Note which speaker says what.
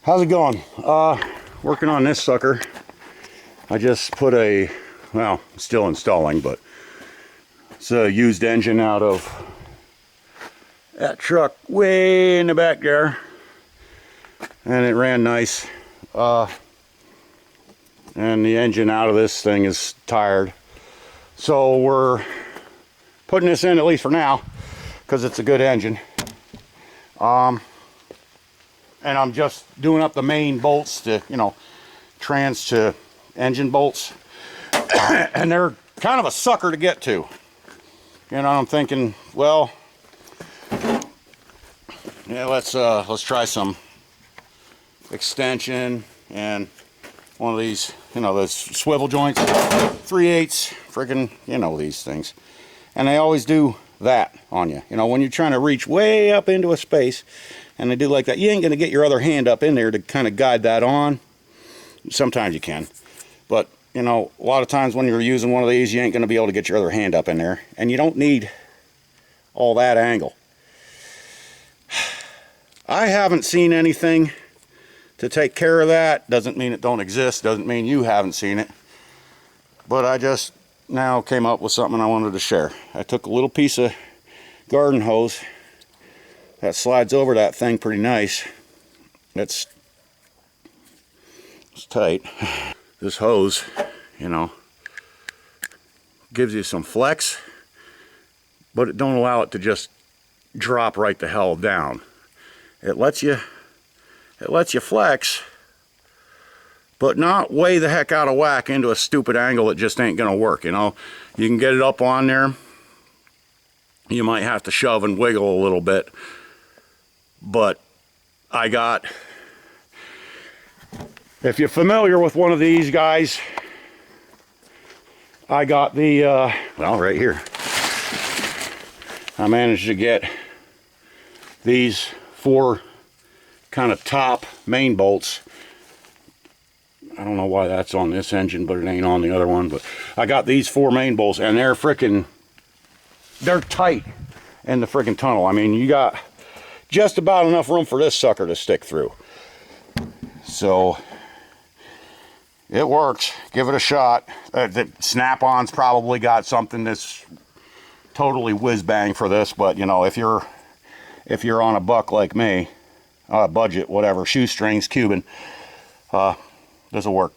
Speaker 1: How's it going? Working on this sucker. I just put a, well, still installing, but it's a used engine out of that truck way in the back there, and it ran nice. And the engine out of this thing is tired, so we're putting this in, at least for now, because it's a good engine. And I'm just doing up the main bolts to, trans to engine bolts. And they're kind of a sucker to get to. I'm thinking, well, yeah, let's try some extension and one of these, those swivel joints, 3/8, friggin', these things. And they always do that on you. When you're trying to reach way up into a space and they do like that, you ain't gonna get your other hand up in there to kind of guide that on. Sometimes you can, but a lot of times when you're using one of these, you ain't gonna be able to get your other hand up in there, and you don't need all that angle. I haven't seen anything to take care of that. Doesn't mean it don't exist, doesn't mean you haven't seen it, but I just now came up with something I wanted to share. I took a little piece of garden hose that slides over that thing pretty nice. It's tight. This hose, gives you some flex, but it don't allow it to just drop right the hell down. It lets you flex, but not way the heck out of whack into a stupid angle that just ain't gonna work. You can get it up on there. You might have to shove and wiggle a little bit, but if you're familiar with one of these guys, I got the, well, right here. I managed to get these 4 kind of top main bolts. I don't know why that's on this engine, but it ain't on the other one. But I got these 4 main bolts, and they're tight in the frickin' tunnel. I mean, you got just about enough room for this sucker to stick through. So it works. Give it a shot. The Snap-on's probably got something that's totally whiz-bang for this, but if you're on a buck like me, budget, whatever, shoestrings, Cuban, this'll work.